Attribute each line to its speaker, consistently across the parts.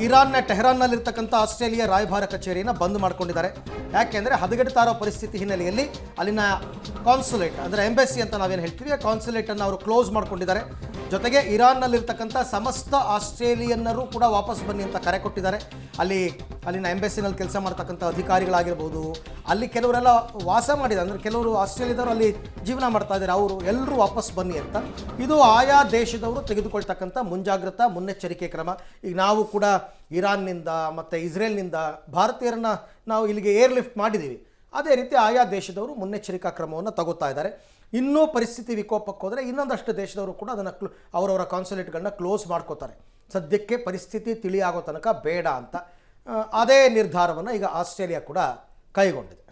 Speaker 1: ಇರಾನ್ನ ಟೆಹರಾನ್ನಲ್ಲಿರ್ತಕ್ಕಂಥ ಆಸ್ಟ್ರೇಲಿಯಾ ರಾಯಭಾರ ಕಚೇರಿಯನ್ನು ಬಂದ್ ಮಾಡ್ಕೊಂಡಿದ್ದಾರೆ. ಯಾಕೆಂದರೆ ಹದಗೆಡ್ತಾ ಇರೋ ಪರಿಸ್ಥಿತಿ ಹಿನ್ನೆಲೆಯಲ್ಲಿ ಅಲ್ಲಿನ ಕಾನ್ಸುಲೇಟ್ ಅಂದರೆ ಎಂಬೆಸಿ ಅಂತ ನಾವೇನು ಹೇಳ್ತೀವಿ, ಆ ಕಾನ್ಸುಲೇಟನ್ನು ಅವರು ಕ್ಲೋಸ್ ಮಾಡ್ಕೊಂಡಿದ್ದಾರೆ. ಜೊತೆಗೆ ಇರಾನ್ನಲ್ಲಿರ್ತಕ್ಕಂಥ ಸಮಸ್ತ ಆಸ್ಟ್ರೇಲಿಯನ್ನರು ಕೂಡ ವಾಪಸ್ ಬನ್ನಿ ಅಂತ ಕರೆ ಕೊಟ್ಟಿದ್ದಾರೆ. ಅಲ್ಲಿನ ಎಂಬೆಸಿನಲ್ಲಿ ಕೆಲಸ ಮಾಡ್ತಕ್ಕಂಥ ಅಧಿಕಾರಿಗಳಾಗಿರ್ಬೋದು, ಅಲ್ಲಿ ಕೆಲವರೆಲ್ಲ ವಾಸ ಮಾಡಿದ್ದಾರೆ, ಅಂದರೆ ಕೆಲವರು ಆಸ್ಟ್ರೇಲಿಯಾದವರು ಅಲ್ಲಿ ಜೀವನ ಮಾಡ್ತಾ ಇದ್ದಾರೆ, ಅವರು ಎಲ್ಲರೂ ವಾಪಸ್ ಬನ್ನಿ ಅಂತ. ಇದು ಆಯಾ ದೇಶದವರು ತೆಗೆದುಕೊಳ್ತಕ್ಕಂಥ ಮುಂಜಾಗ್ರತಾ ಮುನ್ನೆಚ್ಚರಿಕೆ ಕ್ರಮ. ಈಗ ನಾವು ಕೂಡ ಇರಾನ್ನಿಂದ ಮತ್ತು ಇಸ್ರೇಲ್ನಿಂದ ಭಾರತೀಯರನ್ನ ನಾವು ಇಲ್ಲಿಗೆ ಏರ್ ಲಿಫ್ಟ್ ಮಾಡಿದ್ದೀವಿ. ಅದೇ ರೀತಿ ಆಯಾ ದೇಶದವರು ಮುನ್ನೆಚ್ಚರಿಕಾ ಕ್ರಮವನ್ನು ತಗೋತಾ ಇದ್ದಾರೆ. ಇನ್ನೂ ಪರಿಸ್ಥಿತಿ ವಿಕೋಪಕ್ಕೆ ಹೋದರೆ ಇನ್ನೊಂದಷ್ಟು ದೇಶದವರು ಕೂಡ ಅದನ್ನು ಅವರವರ ಕಾನ್ಸುಲೇಟ್ಗಳನ್ನ ಕ್ಲೋಸ್ ಮಾಡ್ಕೋತಾರೆ. ಸದ್ಯಕ್ಕೆ ಪರಿಸ್ಥಿತಿ ತಿಳಿಯಾಗೋ ತನಕ ಬೇಡ ಅಂತ ಅದೇ ನಿರ್ಧಾರವನ್ನು ಈಗ ಆಸ್ಟ್ರೇಲಿಯಾ ಕೂಡ ಕೈಗೊಂಡಿದೆ.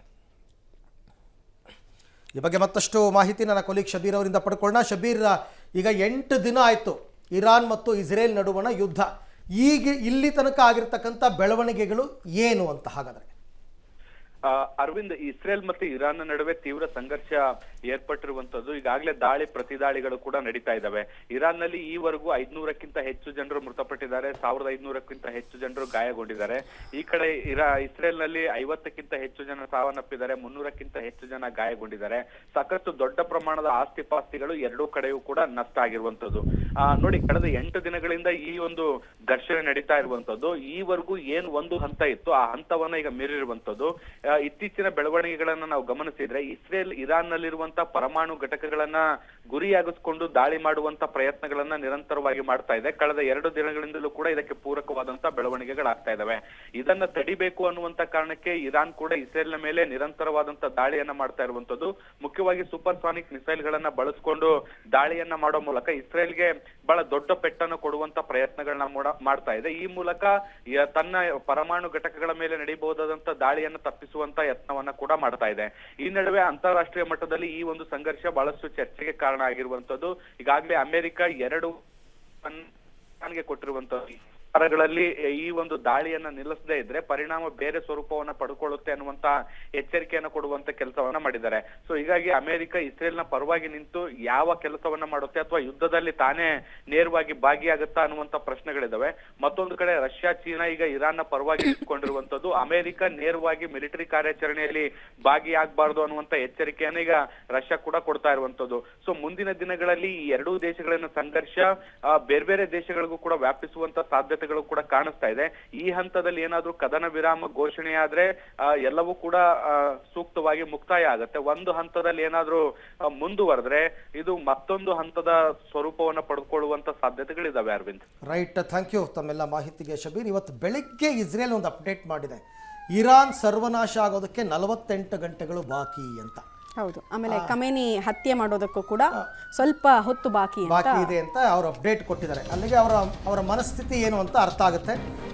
Speaker 1: ಈ ಬಗ್ಗೆ ಮತ್ತಷ್ಟು ಮಾಹಿತಿ ನನ್ನ ಕೊಲೀಗ್ ಶಬೀರ್ ಅವರಿಂದ ಪಡ್ಕೊಳ್ಳೋಣ. ಶಬೀರ್, ಈಗ 8 ದಿನ ಆಯಿತು ಇರಾನ್ ಮತ್ತು ಇಸ್ರೇಲ್ ನಡುವಣ ಯುದ್ಧ. ಈಗ ಇಲ್ಲಿ ತನಕ ಆಗಿರ್ತಕ್ಕಂಥ ಬೆಳವಣಿಗೆಗಳು ಏನು ಅಂತ ಹಾಗಾದರೆ?
Speaker 2: ಅರವಿಂದ್, ಇಸ್ರೇಲ್ ಮತ್ತು ಇರಾನ್ ನಡುವೆ ತೀವ್ರ ಸಂಘರ್ಷ ಏರ್ಪಟ್ಟಿರುವಂತದ್ದು. ಈಗಾಗಲೇ ದಾಳಿ ಪ್ರತಿದಾಳಿಗಳು ಕೂಡ ನಡೀತಾ ಇದ್ದಾವೆ. ಇರಾನ್ ನಲ್ಲಿ ಈವರೆಗೂ 500ಕ್ಕಿಂತ ಹೆಚ್ಚು ಜನರು ಮೃತಪಟ್ಟಿದ್ದಾರೆ, 1500ಕ್ಕಿಂತ ಹೆಚ್ಚು ಜನರು ಗಾಯಗೊಂಡಿದ್ದಾರೆ. ಈ ಕಡೆ ಇಸ್ರೇಲ್ ನಲ್ಲಿ 50ಕ್ಕಿಂತ ಹೆಚ್ಚು ಜನ ಸಾವನ್ನಪ್ಪಿದ್ದಾರೆ, 300ಕ್ಕಿಂತ ಹೆಚ್ಚು ಜನ ಗಾಯಗೊಂಡಿದ್ದಾರೆ. ಸಾಕಷ್ಟು ದೊಡ್ಡ ಪ್ರಮಾಣದ ಆಸ್ತಿ ಪಾಸ್ತಿಗಳು ಎರಡೂ ಕಡೆಯೂ ಕೂಡ ನಷ್ಟ ಆಗಿರುವಂತದ್ದು. ನೋಡಿ, ಕಳೆದ 8 ದಿನಗಳಿಂದ ಈ ಒಂದು ಘರ್ಷಣೆ ನಡೀತಾ ಇರುವಂತದ್ದು. ಈವರೆಗೂ ಏನ್ ಒಂದು ಹಂತ ಇತ್ತು, ಆ ಹಂತವನ್ನ ಈಗ ಮೀರಿರುವಂತದ್ದು. ಇತ್ತೀಚಿನ ಬೆಳವಣಿಗೆಗಳನ್ನ ನಾವು ಗಮನಿಸಿದ್ರೆ ಇಸ್ರೇಲ್ ಇರಾನ್ ನಲ್ಲಿರುವಂತಹ ಪರಮಾಣು ಘಟಕಗಳನ್ನ ಗುರಿಯಾಗಿಸ್ಕೊಂಡು ದಾಳಿ ಮಾಡುವಂತ ಪ್ರಯತ್ನಗಳನ್ನ ನಿರಂತರವಾಗಿ ಮಾಡ್ತಾ ಇದೆ. ಕಳೆದ 2 ದಿನಗಳಿಂದಲೂ ಕೂಡ ಇದಕ್ಕೆ ಪೂರಕವಾದಂತಹ ಬೆಳವಣಿಗೆಗಳಾಗ್ತಾ ಇದಾವೆ. ಇದನ್ನ ತಡಿಬೇಕು ಅನ್ನುವಂತ ಕಾರಣಕ್ಕೆ ಇರಾನ್ ಕೂಡ ಇಸ್ರೇಲ್ನ ಮೇಲೆ ನಿರಂತರವಾದಂತಹ ದಾಳಿಯನ್ನ ಮಾಡ್ತಾ ಇರುವಂತದ್ದು. ಮುಖ್ಯವಾಗಿ ಸೂಪರ್ ಸಾನಿಕ್ ಮಿಸೈಲ್ ಗಳನ್ನ ಬಳಸ್ಕೊಂಡು ದಾಳಿಯನ್ನ ಮಾಡೋ ಮೂಲಕ ಇಸ್ರೇಲ್ಗೆ ಬಹಳ ದೊಡ್ಡ ಪೆಟ್ಟನ್ನು ಕೊಡುವಂತ ಪ್ರಯತ್ನಗಳನ್ನ ಮಾಡ್ತಾ ಇದೆ. ಈ ಮೂಲಕ ತನ್ನ ಪರಮಾಣು ಘಟಕಗಳ ಮೇಲೆ ನಡೀಬಹುದಾದಂತ ದಾಳಿಯನ್ನ ತಪ್ಪಿಸುವಂತ ಯತ್ನವನ್ನ ಕೂಡ ಮಾಡ್ತಾ ಇದೆ. ಈ ನಡುವೆ ಅಂತಾರಾಷ್ಟ್ರೀಯ ಮಟ್ಟದಲ್ಲಿ ಈ ಒಂದು ಸಂಘರ್ಷ ಬಹಳಷ್ಟು ಚರ್ಚೆಗೆ ಕಾರಣ ಆಗಿರುವಂತದ್ದು. ಈಗಾಗಲೇ ಅಮೆರಿಕ 2 ಕೊಟ್ಟಿರುವಂತದ್ದು ವಾರಗಳಲ್ಲಿ ಈ ಒಂದು ದಾಳಿಯನ್ನ ನಿಲ್ಲಿಸದೇ ಇದ್ರೆ ಪರಿಣಾಮ ಬೇರೆ ಸ್ವರೂಪವನ್ನ ಪಡ್ಕೊಳ್ಳುತ್ತೆ ಅನ್ನುವಂತ ಎಚ್ಚರಿಕೆಯನ್ನ ಕೊಡುವಂತ ಕೆಲಸವನ್ನ ಮಾಡಿದ್ದಾರೆ. ಸೊ ಹೀಗಾಗಿ ಅಮೆರಿಕ ಇಸ್ರೇಲ್ನ ಪರವಾಗಿ ನಿಂತು ಯಾವ ಕೆಲಸವನ್ನ ಮಾಡುತ್ತೆ ಅಥವಾ ಯುದ್ಧದಲ್ಲಿ ತಾನೇ ನೇರವಾಗಿ ಭಾಗಿಯಾಗುತ್ತಾ ಅನ್ನುವಂತ ಪ್ರಶ್ನೆಗಳಿದಾವೆ. ಮತ್ತೊಂದು ಕಡೆ ರಷ್ಯಾ, ಚೀನಾ ಈಗ ಇರಾನ್ನ ಪರವಾಗಿ ನಿಂತ್ಕೊಂಡಿರುವಂತದ್ದು. ಅಮೆರಿಕ ನೇರವಾಗಿ ಮಿಲಿಟರಿ ಕಾರ್ಯಾಚರಣೆಯಲ್ಲಿ ಭಾಗಿಯಾಗಬಾರದು ಅನ್ನುವಂತ ಎಚ್ಚರಿಕೆಯನ್ನ ಈಗ ರಷ್ಯಾ ಕೂಡ ಕೊಡ್ತಾ ಇರುವಂತದ್ದು. ಸೊ ಮುಂದಿನ ದಿನಗಳಲ್ಲಿ ಈ ಎರಡೂ ದೇಶಗಳಿನ ಸಂಘರ್ಷ ಬೇರೆ ಬೇರೆ ದೇಶಗಳಿಗೂ ಕೂಡ ವ್ಯಾಪಿಸುವಂತ ಸಾಧ್ಯತೆ ಕೂಡ ಕಾಣಿಸ್ತಾ ಇದೆ. ಈ ಹಂತದಲ್ಲಿ ಏನಾದ್ರೂ ಕದನ ವಿರಾಮ ಘೋಷಣೆ ಆದ್ರೆ ಎಲ್ಲವೂ ಕೂಡ ಸೂಕ್ತವಾಗಿ ಮುಕ್ತಾಯ ಆಗುತ್ತೆ. ಒಂದು ಹಂತದಲ್ಲಿ ಏನಾದ್ರೂ ಮುಂದುವರೆದ್ರೆ ಇದು ಮತ್ತೊಂದು ಹಂತದ ಸ್ವರೂಪವನ್ನು ಪಡೆದುಕೊಳ್ಳುವಂತ ಸಾಧ್ಯತೆಗಳಿದಾವೆ. ಅರವಿಂದ್,
Speaker 1: ರೈಟ್, ಥ್ಯಾಂಕ್ ಯು ತಮ್ಮೆಲ್ಲ ಮಾಹಿತಿಗೆ ಶಬೀರ್. ಇವತ್ತು ಬೆಳಿಗ್ಗೆ ಇಸ್ರೇಲ್ ಒಂದು ಅಪ್ಡೇಟ್ ಮಾಡಿದೆ, ಇರಾನ್ ಸರ್ವನಾಶ ಆಗೋದಕ್ಕೆ 48 ಗಂಟೆಗಳು ಬಾಕಿ ಅಂತ.
Speaker 3: ಹೌದು, ಆಮೇಲೆ ಖಮೇನಿ ಹತ್ಯೆ ಮಾಡೋದಕ್ಕೂ ಕೂಡ ಸ್ವಲ್ಪ ಹೊತ್ತು ಬಾಕಿ
Speaker 1: ಇದೆ ಅಂತ ಅವರು ಅಪ್ಡೇಟ್ ಕೊಟ್ಟಿದ್ದಾರೆ. ಅಲ್ಲಿಗೆ ಅವರ ಮನಸ್ಥಿತಿ ಏನು ಅಂತ ಅರ್ಥ ಆಗುತ್ತೆ.